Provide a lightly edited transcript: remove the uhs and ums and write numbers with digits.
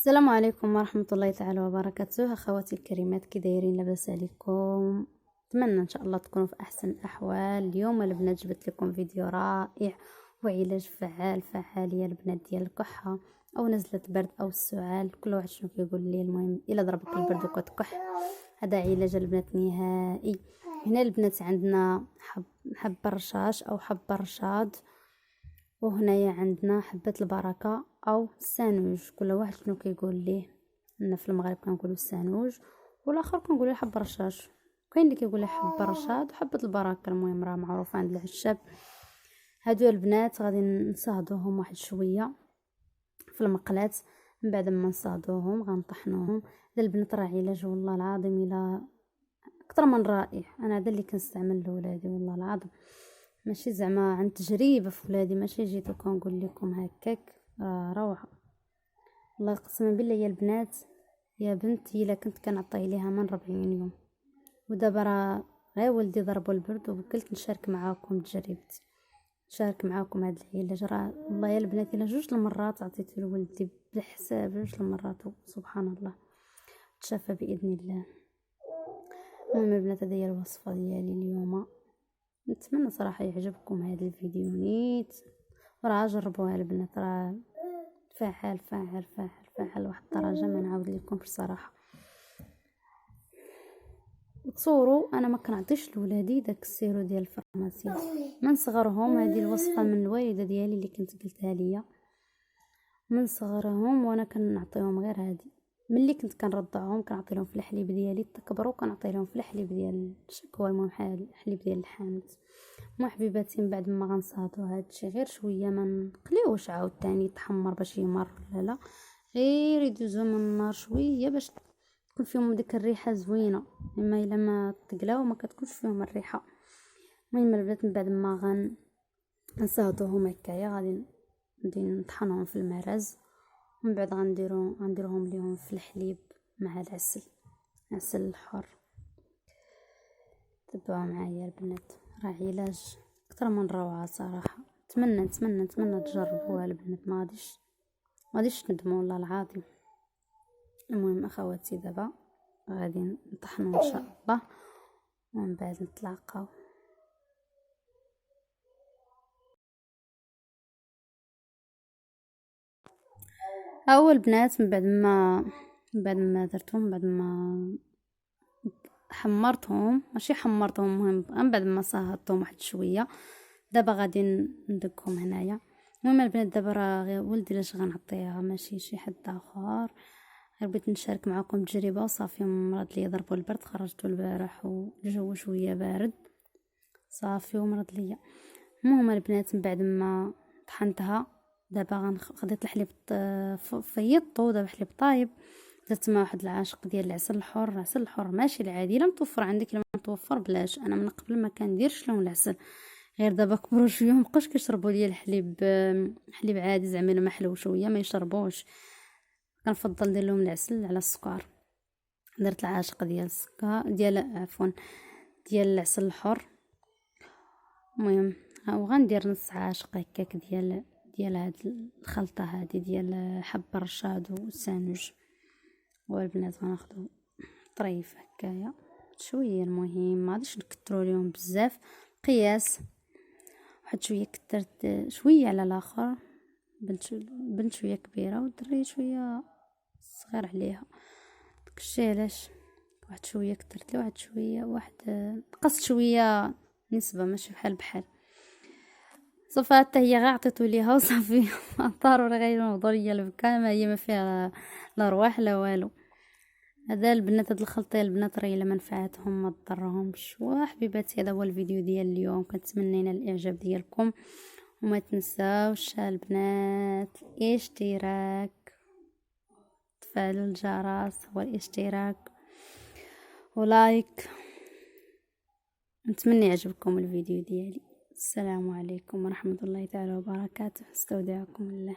السلام عليكم ورحمة الله تعالى وبركاته. أخواتي الكريمات، كي دايرين؟ لاباس عليكم؟ أتمنى إن شاء الله تكونوا في أحسن الأحوال. اليوم البنات جبت لكم فيديو رائع وعلاج فعال يا البنات ديال الكحة أو نزلة برد أو السعال، كل واحد شنو كيقول لي. المهم إلا ضربك البرد وكتكح، هذا علاج البنات نهائي. هنا البنات عندنا حب الرشاش أو حب الرشاد، وهنايا عندنا حبة البركة او السانوج، كل واحد شنو كيقول ليه. لنا في المغرب كنقولوا السانوج والاخر كنقولوا حب الرشاش، كاين اللي كيقول حب الرشاد وحبة البركة. المهم راه معروفه عند العشاب. هادو البنات غادي نصهدوهم واحد شويه في المقلاة. من بعد ما نصهدوهم غنطحنوهم. هذا البنات راه علاج والله العظيم الى اكثر من رائع. انا هذا اللي كنستعمل لولادي والله العظيم، ماشي زعما عن تجربه في ولادي، ماشي جيتو كنقول لكم هكاك. روعه والله قسما بالله يا البنات. يا بنتي الا كنت كنعطي ليها من 40 يوم، ودابا راه غير ولدي ضربو البرد وقلت نشارك معاكم تجربتي، نشارك معاكم هذا العلاج. راه والله يا البنات الا 2 المرات عطيته لولدي بالحساب، 2 المرات سبحان الله تشافى باذن الله. المهم البنات هذه هي الوصفه ديالي اليوم. نتمنى صراحه يعجبكم هذا الفيديو نيت، وراه جربوها البنات. راه فاعل واحد الدرجه ما نعاود لكم بصراحه. وتصوروا انا ما كنعطيش لولادي داك السيرو ديال الفارماسي من صغرهم. هذه الوصفه من الوالده ديالي اللي كنت قلتها ليا من صغرهم، وانا كنعطيهم غير هذه. ملي كنت كنرضعهم كنعطي لهم في الحليب ديالي، تكبروا كنعطي لهم في الحليب ديال الشكوى، المهم الحليب ديال الحامض. مو حبيباتي من بعد ما غنصهدو هادشي غير شويه، ما نقليوش عاوتاني يتحمر باش يمر، لا غير يدوزو من النار شويه باش تكون فيهم ديك الريحه زوينه. اما الا ما تقلاو ما كتكونش فيهم الريحه. المهم البنات من بعد ما غنصهدوهم هكايا غادي نطحنهم في المرز، ومن بعد غنديروهم ليهم في الحليب مع العسل الحر. تبعوا معايا البنات، راه علاج اكثر من روعه صراحه. نتمنى تجربوها البنات، ما غاديش تندموا والله العظيم. المهم اخواتي دابا غادي نطحنوا ان شاء الله، ومن بعد نتلاقاو. اول بنات من بعد ما درتهم، من بعد ما حمرتهم، ماشي حمرتهم، المهم من بعد ما صهدتهم واحد شويه، دابا غادي ندقهم هنايا. المهم البنات دابا راه غير ولدي لاش غنعطيها، ماشي شي حد اخر. غير بغيت نشارك معكم تجربه وصافي. مرض لي ضربوا البرد، خرجته البارح والجو شويه بارد صافي ومرض ليا. المهم البنات من بعد ما طحنتها دابا خديت الحليب فيضته، دابا حليب طايب، درت مع واحد العاشق ديال العسل الحر. العسل الحر ماشي العادي، لا متوفر عندك لا متوفر بلاش. انا من قبل ما كنديرش لهم العسل، غير دابا كبروا شويه مابقاوش كيشربوا ليا حليب عادي زعما ما حلو شويه ما يشربوش. كنفضل ندير لهم العسل على السكر. درت العاشق ديال السكر ديال العسل الحر. المهم وغندير نص عاشق هكاك ديال هاد الخلطه هذه ديال حب الرشاد والسانوج. والبنات غناخدو طريف هكايا شويه، المهم ما غاديش نكثروا ليهم بزاف. قياس واحد شويه، كثرت شويه على الاخر. بنت شويه كبيره والدري شويه صغير عليها، داكشي علاش واحد شويه كثرت لي، واحد شويه نقصت شويه نسبه، ماشي بحال صافي. حتى هي غير عطيتو ليها وصافي. ضروري غينوضوا ليا البكا، ما هي ما فيها لا رواح لا والو. هذا البنات، هاد الخلطه البنات راه الا منفعتهم ما تضرهمش. وحبيباتي هذا هو الفيديو ديال اليوم، كنتمنى ينال الاعجاب ديالكم. وما تنساوش البنات الاشتراك، تفعلوا الجرس والاشتراك ولايك. نتمنى يعجبكم الفيديو ديالي. السلام عليكم ورحمة الله تعالى وبركاته. استودعكم الله.